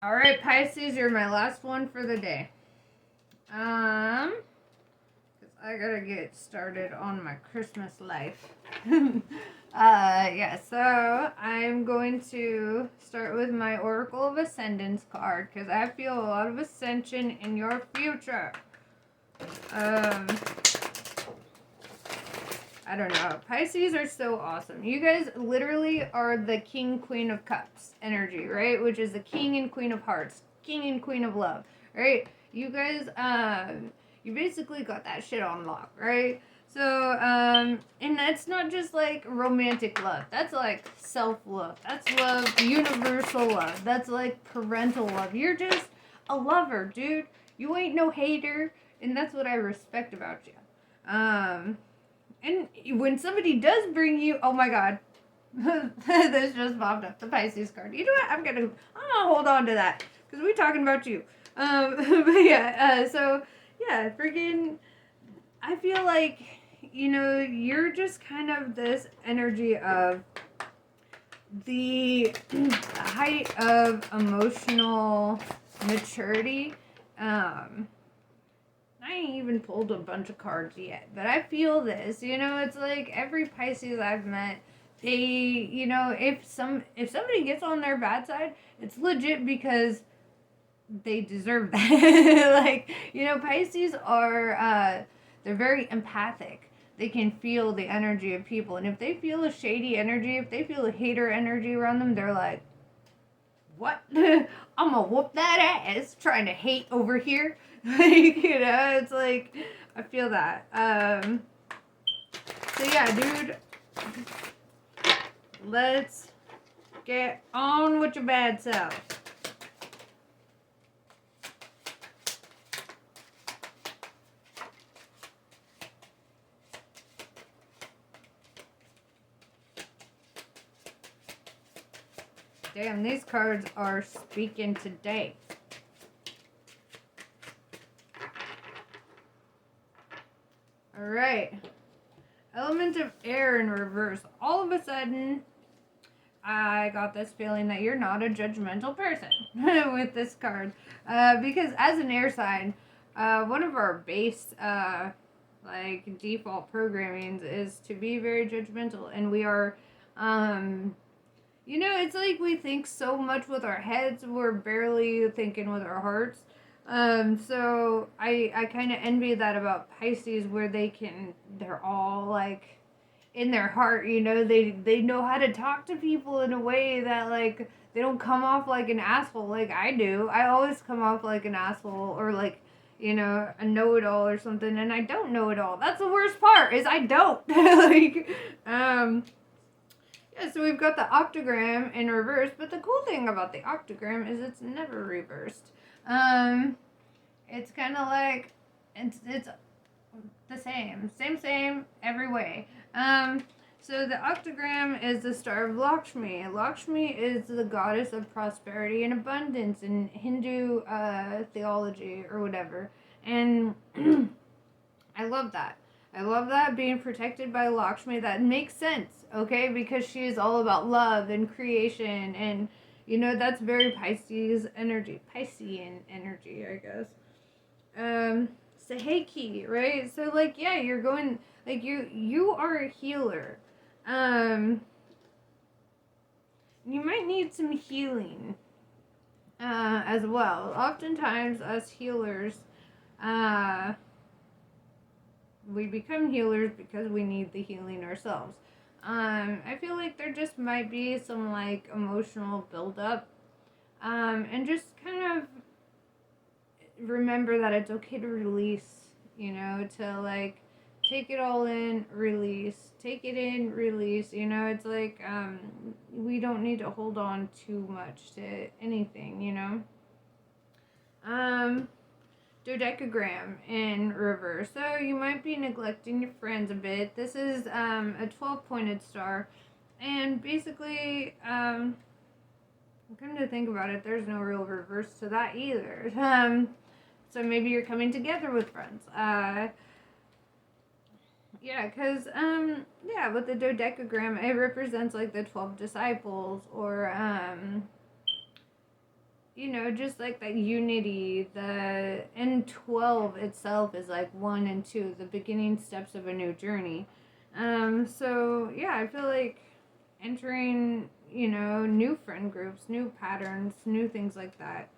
All right, Pisces, you're my last one for the day. Cause I gotta get started on my Christmas life. Yeah, so I'm going to start with my Oracle of Ascendance card because I feel a lot of ascension in your future. Um, I don't know. Pisces are so awesome. You guys literally are the King, Queen of Cups energy, right? Which is the King and Queen of Hearts, King and Queen of Love, right? You guys, you basically got that shit on lock, right? So, and that's not just like romantic love. That's like self-love. That's love, universal love. That's like parental love. You're just a lover, dude. You ain't no hater, and that's what I respect about you. And when somebody does bring you, oh my god, this just popped up, the Pisces card. You know what? I'm gonna hold on to that because we're talking about you. But yeah, so yeah, freaking, I feel like you're just kind of this energy of the height of emotional maturity. I ain't even pulled a bunch of cards yet, but I feel this. It's like every Pisces I've met, if somebody gets on their bad side, it's legit because they deserve that. Like, Pisces are they're very empathic. They can feel the energy of people, and if they feel a shady energy, if they feel a hater energy around them, they're like, what? I'm gonna whoop that ass trying to hate over here. Like, it's like, I feel that. So yeah, dude, let's get on with your bad self. Damn, these cards are speaking today. Alright. Element of air in reverse. All of a sudden, I got this feeling that you're not a judgmental person with this card. Because as an air sign, one of our base, default programmings is to be very judgmental. And we are, it's like we think so much with our heads, we're barely thinking with our hearts. So I kind of envy that about Pisces, where they're all like in their heart, they know how to talk to people in a way that like they don't come off like an asshole like I do. I always come off like an asshole or like a know-it-all or something, and I don't know it all. That's the worst part is I don't. Like, yeah, so we've got the octagram in reverse, but the cool thing about the octagram is it's never reversed. It's kind of like it's the same every way. So the octagram is the star of Lakshmi. Lakshmi is the goddess of prosperity and abundance in Hindu theology or whatever, and I love that. I love that, being protected by Lakshmi. That makes sense, okay? Because she is all about love and creation, and that's very Pisces energy, Piscean energy, I guess. Saheki, right? So like, yeah, you're going like you are a healer. You might need some healing as well. Oftentimes, us healers, we become healers because we need the healing ourselves. I feel like there just might be some like emotional buildup, and just kind of remember that it's okay to release, to like take it all in, release, take it in, release. It's like we don't need to hold on too much to anything. Dodecagram in reverse. So you might be neglecting your friends a bit. This is a 12-pointed star, and basically, come to think about it, there's no real reverse to that either. So maybe you're coming together with friends. Yeah, because, with the dodecagram, it represents like the 12 disciples, or, you know, just like that unity. And 12 itself is like 1 and 2, the beginning steps of a new journey. So yeah, I feel like entering, you know, new friend groups, new patterns, new things like that.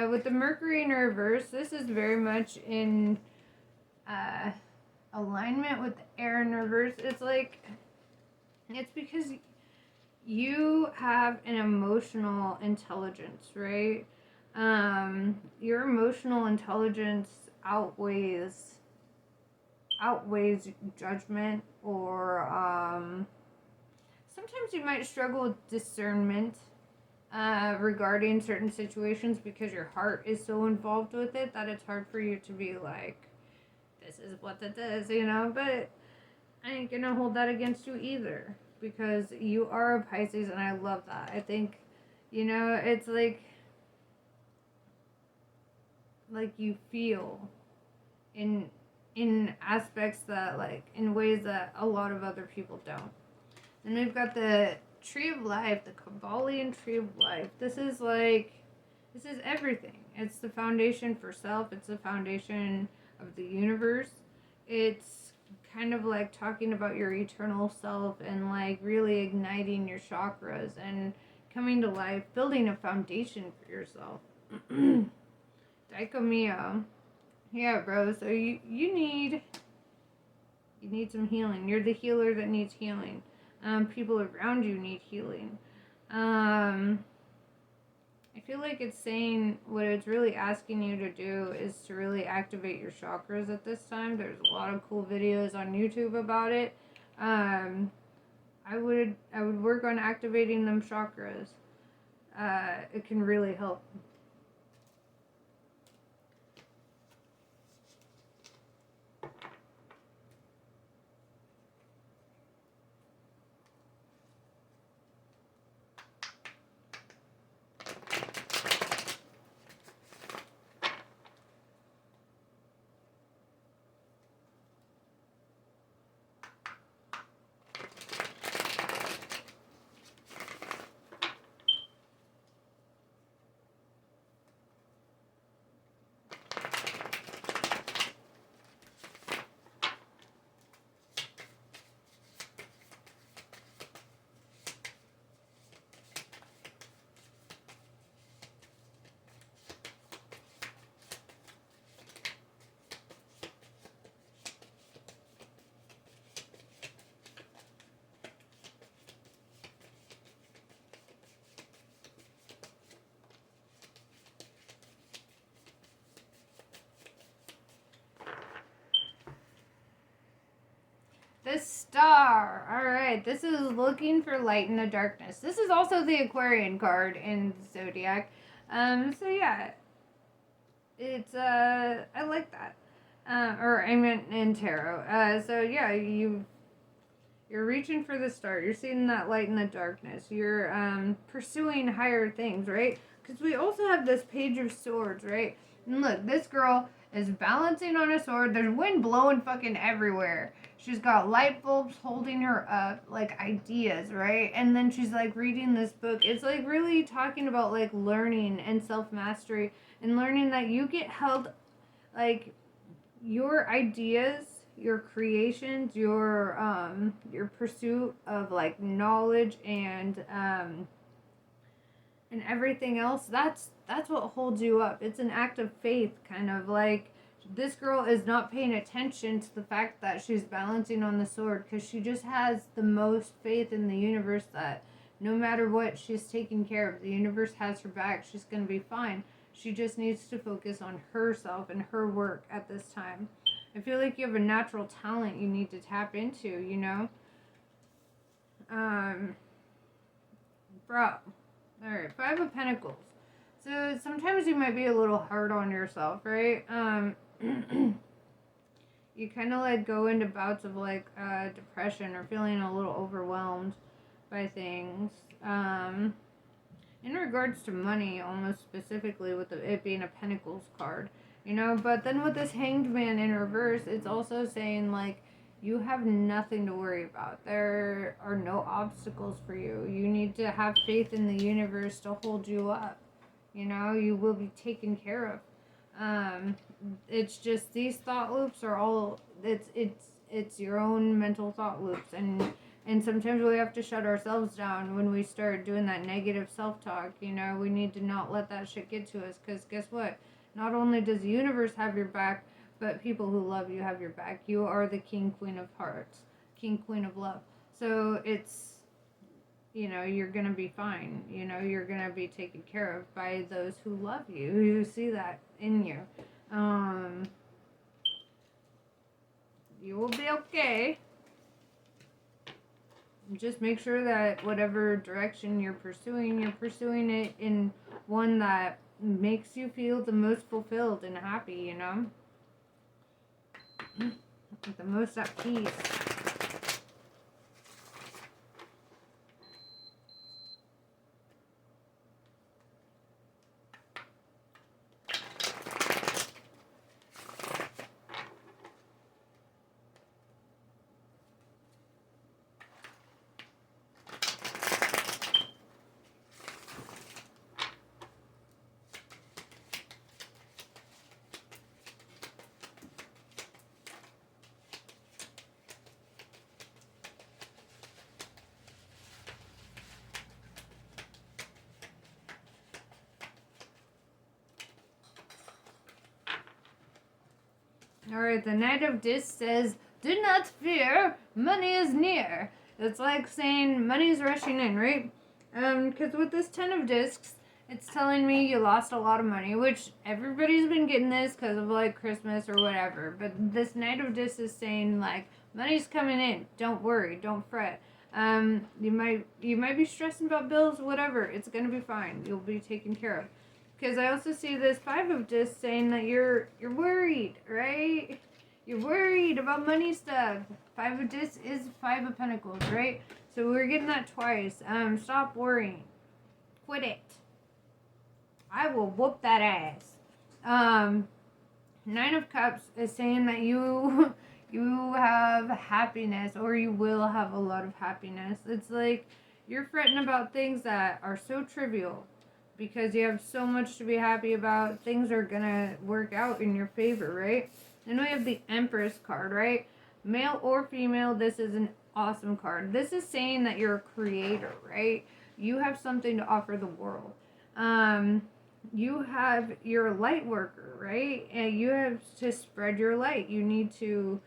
With the Mercury in reverse, this is very much in alignment with the air in reverse. It's like, it's because you have an emotional intelligence, right? Your emotional intelligence outweighs judgment, or sometimes you might struggle with discernment regarding certain situations because your heart is so involved with it that it's hard for you to be like, this is what it is, you know. But I ain't gonna hold that against you either, because you are a Pisces, and I love that. I think, you know, it's like you feel in aspects that, like, in ways that a lot of other people don't. And we've got the Tree of Life, the Kabbalion Tree of Life. This is everything. It's the foundation for self. It's the foundation of the universe. It's kind of like talking about your eternal self and like really igniting your chakras and coming to life, building a foundation for yourself. Dicomio. Yeah, bro. So you need some healing. You're the healer that needs healing. People around you need healing. I feel like it's saying what it's really asking you to do is to really activate your chakras at this time. There's a lot of cool videos on YouTube about it. I would work on activating them chakras. It can really help. The Star. Alright, this is looking for light in the darkness. This is also the Aquarian card in Zodiac. So yeah. It's, I like that. Or I meant in tarot. So yeah, you're reaching for the star. You're seeing that light in the darkness. You're, pursuing higher things, right? Because we also have this Page of Swords, right? And look, this girl is balancing on a sword. There's wind blowing fucking everywhere. She's got light bulbs holding her up, like ideas, right? And then she's like reading this book. It's like really talking about like learning and self-mastery and learning that you get held, like, your ideas, your creations, your pursuit of like knowledge and everything else, that's what holds you up. It's an act of faith, kind of like this girl is not paying attention to the fact that she's balancing on the sword because she just has the most faith in the universe that no matter what, she's taken care of. The universe has her back. She's going to be fine. She just needs to focus on herself and her work at this time. I feel like you have a natural talent you need to tap into, you know? Bro. Alright, Five of Pentacles. So sometimes you might be a little hard on yourself, right? You kind of like go into bouts of like depression or feeling a little overwhelmed by things. In regards to money, almost specifically with it being a Pentacles card, you know. But then with this Hanged Man in reverse, it's also saying like you have nothing to worry about. There are no obstacles for you. You need to have faith in the universe to hold you up. You know, you will be taken care of. It's just these thought loops are all it's your own mental thought loops, and sometimes we have to shut ourselves down when we start doing that negative self-talk. You know, we need to not let that shit get to us, because guess what? Not only does the universe have your back, but people who love you have your back. You are the king, queen of hearts, king, queen of love. So it's, you know, you're going to be fine. You know, you're going to be taken care of by those who love you, who see that in you. You will be okay. Just make sure that whatever direction you're pursuing it in one that makes you feel the most fulfilled and happy, you know? The most at peace. Alright, the Knight of Discs says, do not fear, money is near. It's like saying money's rushing in, right? Because with this 10 of Discs, it's telling me you lost a lot of money, which everybody's been getting this because of like Christmas or whatever. But this Knight of Discs is saying like, money's coming in. Don't worry, don't fret. You might be stressing about bills, whatever. It's gonna be fine. You'll be taken care of. Because I also see this 5 of Discs saying that you're worried, right? You're worried about money stuff. 5 of Discs is 5 of Pentacles, right? So we're getting that twice. Stop worrying. Quit it. I will whoop that ass. 9 of Cups is saying that you have happiness, or you will have a lot of happiness. It's like you're fretting about things that are so trivial. Because you have so much to be happy about, things are gonna work out in your favor, right? Then we have the Empress card, right? Male or female, this is an awesome card. This is saying that you're a creator, right? You have something to offer the world. You're a light worker, right? And you have to spread your light. You need to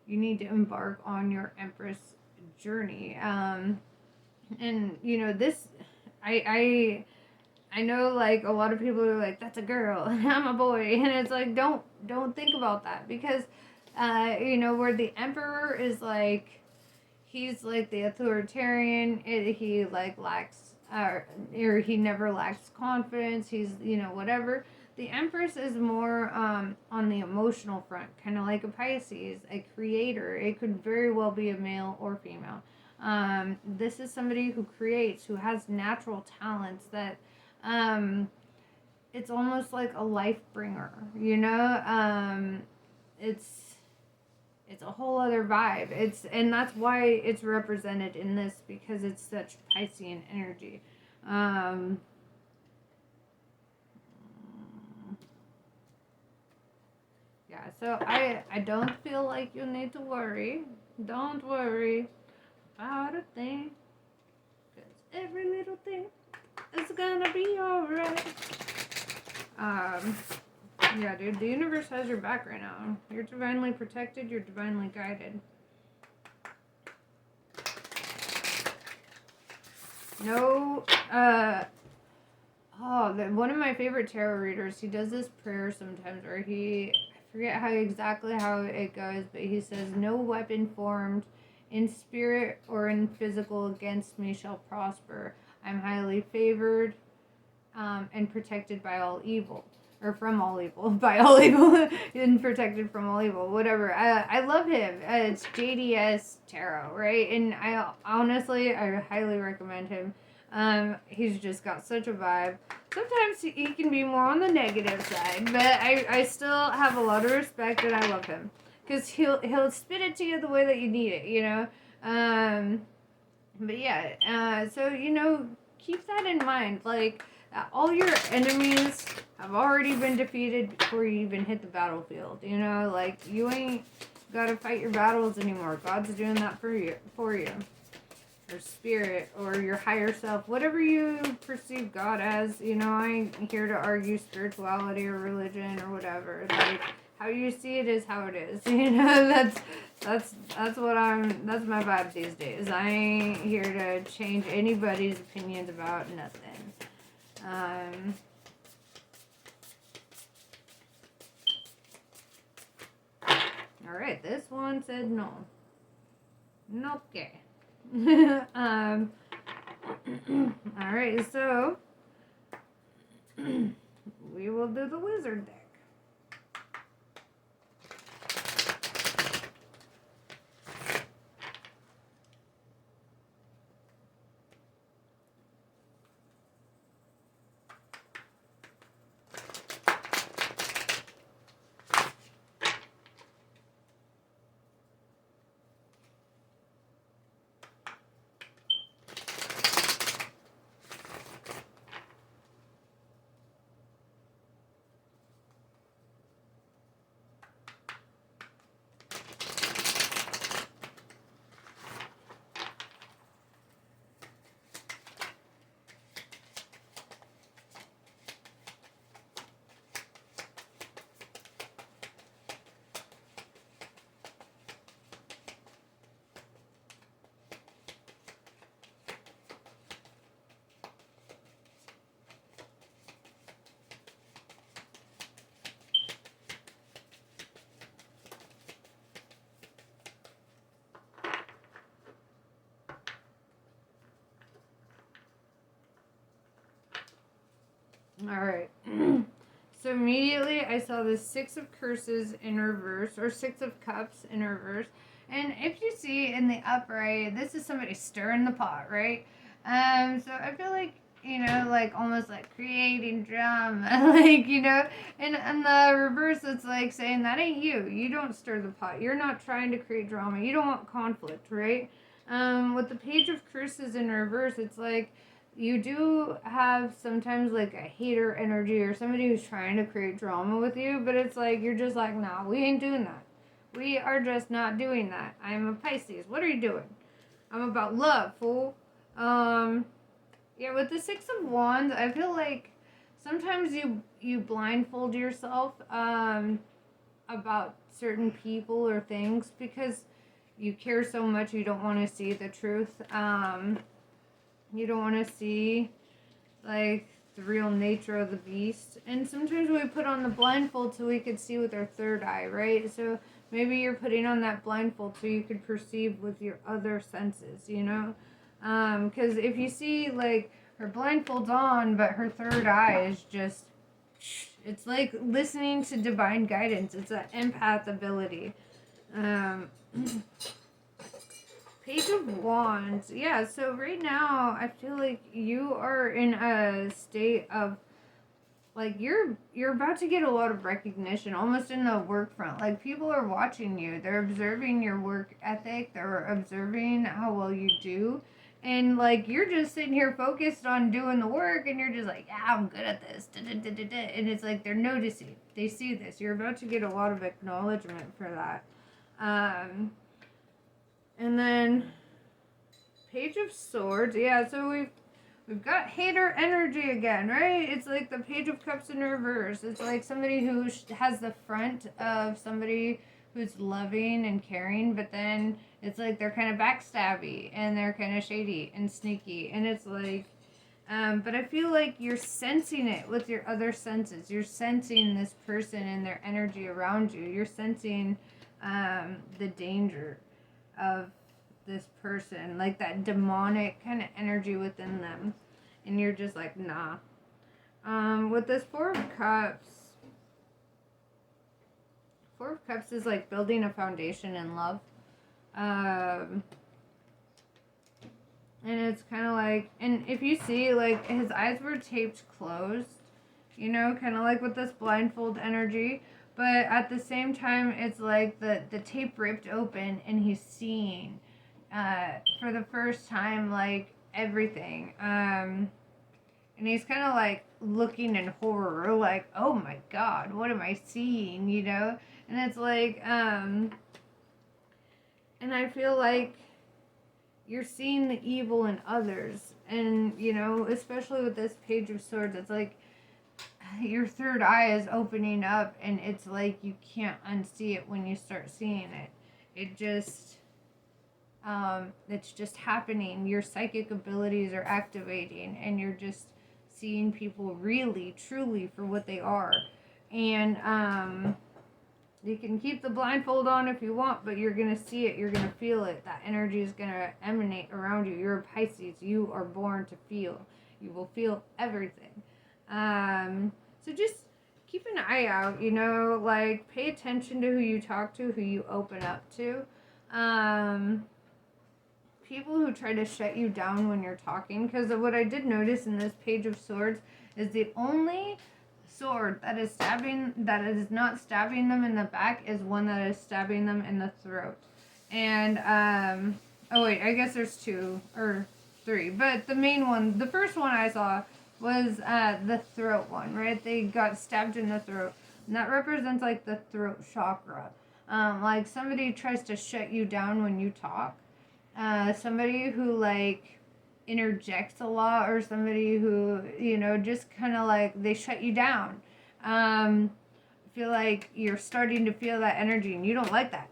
embark on your Empress journey. And you know, this, I know, like, a lot of people are like, that's a girl, I'm a boy, and it's like, don't think about that, because, you know, where the Emperor is like, he's like the authoritarian, he like lacks, or he never lacks confidence, he's, you know, whatever. The Empress is more on the emotional front, kind of like a Pisces, a creator. It could very well be a male or female. This is somebody who creates, who has natural talents that, it's almost like a life bringer, you know? It's a whole other vibe. And that's why it's represented in this, because it's such Piscean energy. Yeah, so I don't feel like you need to worry. Don't worry about a thing, because every little thing is gonna be alright. Yeah, dude, the universe has your back right now. You're divinely protected, you're divinely guided. No, one of my favorite tarot readers, he does this prayer sometimes where I forget exactly how it goes, but he says, no weapon formed in spirit or in physical against me shall prosper. I'm highly favored and protected by all evil. Or from all evil. By all evil. And protected from all evil. Whatever. I love him. It's JDS Tarot, right? And I highly recommend him. He's just got such a vibe. Sometimes he can be more on the negative side, but I still have a lot of respect, and I love him. Because he'll spit it to you the way that you need it, you know? But yeah, so, you know, keep that in mind. Like, all your enemies have already been defeated before you even hit the battlefield. You know, like, you ain't gotta fight your battles anymore. God's doing that for you. Or spirit, or your higher self, whatever you perceive God as. You know, I ain't here to argue spirituality or religion or whatever. Like, how you see it is how it is. You know, that's my vibe these days. I ain't here to change anybody's opinions about nothing. Alright, this one said no. Okay. Alright, so we will do the wizard deck. Alright. So immediately I saw the Six of Curses in reverse, or Six of Cups in reverse. And if you see in the upright, this is somebody stirring the pot, right? So I feel like, you know, like almost like creating drama, like, you know, and the reverse, it's like saying that ain't you. You don't stir the pot. You're not trying to create drama. You don't want conflict, right? With the Page of Curses in reverse, it's like, you do have sometimes like a hater energy or somebody who's trying to create drama with you, but it's like, you're just like, nah, we ain't doing that. We are just not doing that. I'm a Pisces. What are you doing? I'm about love, fool. Yeah, with the Six of Wands, I feel like sometimes you blindfold yourself about certain people or things because you care so much you don't want to see the truth. You don't want to see, like, the real nature of the beast. And sometimes we put on the blindfold so we could see with our third eye, right? So maybe you're putting on that blindfold so you could perceive with your other senses, you know? Because if you see, like, her blindfold's on, but her third eye is just, it's like listening to divine guidance. It's an empath ability. Page of Wands. Yeah, so right now, I feel like you are in a state of, like, you're about to get a lot of recognition, almost in the work front. Like, people are watching you. They're observing your work ethic. They're observing how well you do. And, like, you're just sitting here focused on doing the work, and you're just like, yeah, I'm good at this. And it's like they're noticing. They see this. You're about to get a lot of acknowledgement for that. And then Page of Swords. Yeah, so we've got hater energy again, right? It's like the Page of Cups in reverse. It's like somebody who has the front of somebody who's loving and caring, but then it's like they're kind of backstabby and they're kind of shady and sneaky. And it's like, but I feel like you're sensing it with your other senses. You're sensing this person and their energy around you. You're sensing the danger of this person, like that demonic kind of energy within them, and you're just like, nah. With this Four of Cups is like building a foundation in love, and it's kind of like, and if you see, like, his eyes were taped closed, you know, kind of like with this blindfold energy. But at the same time, it's like the tape ripped open and he's seeing for the first time, like, everything. And And he's kind of like looking in horror, like, oh my God, what am I seeing, you know? And it's like, and I feel like you're seeing the evil in others. And, you know, especially with this Page of Swords, it's like your third eye is opening up, and it's like you can't unsee it when you start seeing it. It just, it's just happening. Your psychic abilities are activating, and you're just seeing people really, truly for what they are. And, you can keep the blindfold on if you want, but you're going to see it. You're going to feel it. That energy is going to emanate around you. You're a Pisces. You are born to feel. You will feel everything. So just keep an eye out, you know, like pay attention to who you talk to, who you open up to. People who try to shut you down when you're talking, because what I did notice in this Page of Swords is the only sword that is not stabbing them in the back is one that is stabbing them in the throat. And oh wait, I guess there's 2 or 3, but the main one, the first one I saw was the throat one, right? They got stabbed in the throat, and that represents like the throat chakra. Like somebody tries to shut you down when you talk, somebody who like interjects a lot, or somebody who, you know, just kind of like they shut you down. I feel like you're starting to feel that energy, and you don't like that.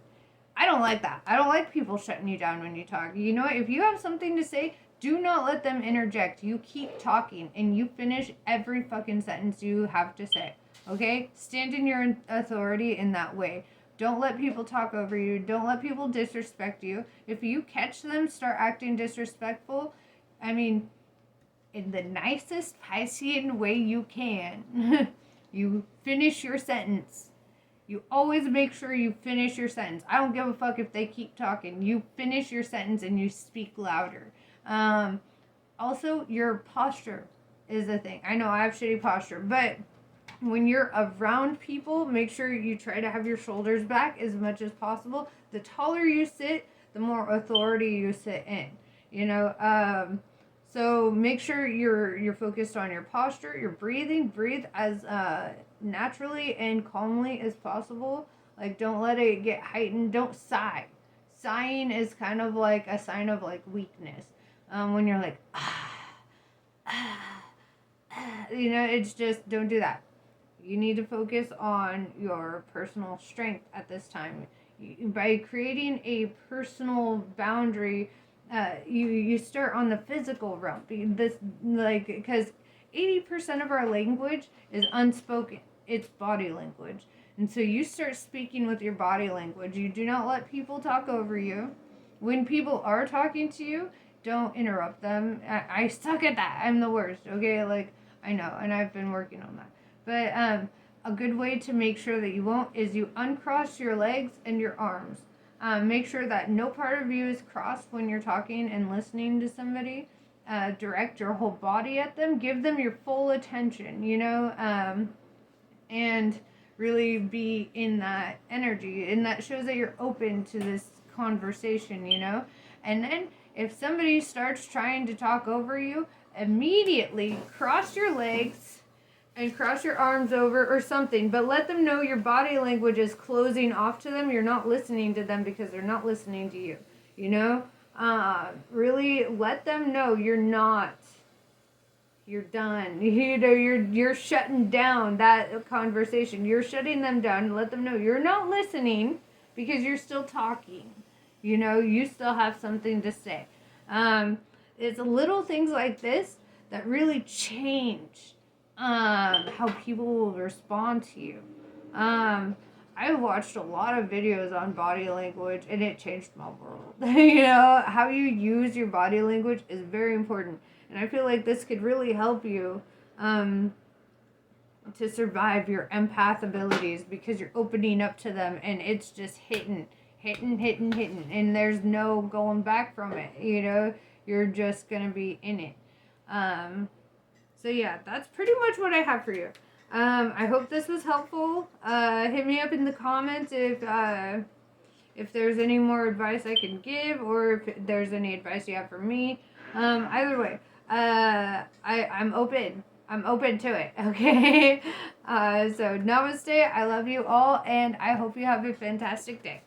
I don't like that. I don't like people shutting you down when you talk. You know what? If you have something to say, do not let them interject. You keep talking, and you finish every fucking sentence you have to say. Okay? Stand in your authority in that way. Don't let people talk over you. Don't let people disrespect you. If you catch them start acting disrespectful, I mean, in the nicest Piscean way you can, you finish your sentence. You always make sure you finish your sentence. I don't give a fuck if they keep talking. You finish your sentence and you speak louder. Also, your posture is a thing. I know I have shitty posture, but when you're around people, make sure you try to have your shoulders back as much as possible. The taller you sit, the more authority you sit in. You know, so make sure you're focused on your posture, your breathing. Breathe as naturally and calmly as possible. Like, don't let it get heightened. Don't sigh. Sighing is kind of like a sign of like weakness. When you're like, you know, it's just, don't do that. You need to focus on your personal strength at this time. By creating a personal boundary, you start on the physical realm. Because 80% of our language is unspoken. It's body language. And so you start speaking with your body language. You do not let people talk over you. When people are talking to you, don't interrupt them. I suck at that. I'm the worst. Okay, like, I know, and I've been working on that. But a good way to make sure that you won't is you uncross your legs and your arms. Make sure that no part of you is crossed when you're talking and listening to somebody. Direct your whole body at them. Give them your full attention, you know, and really be in that energy. And that shows that you're open to this conversation, you know. And then if somebody starts trying to talk over you, immediately cross your legs and cross your arms over or something, but let them know your body language is closing off to them. You're not listening to them because they're not listening to you, you know? Really let them know you're done. You know, you're shutting down that conversation. You're shutting them down and let them know you're not listening because you're still talking. You know, you still have something to say. It's little things like this that really change how people will respond to you. I watched a lot of videos on body language, and it changed my world. You know, how you use your body language is very important. And I feel like this could really help you to survive your empath abilities, because you're opening up to them, and it's just hitting. And there's no going back from it. You know, you're just going to be in it. So yeah, that's pretty much what I have for you. I hope this was helpful. Hit me up in the comments if there's any more advice I can give, or if there's any advice you have for me. Either way, I'm open. I'm open to it. Okay. So namaste. I love you all, and I hope you have a fantastic day.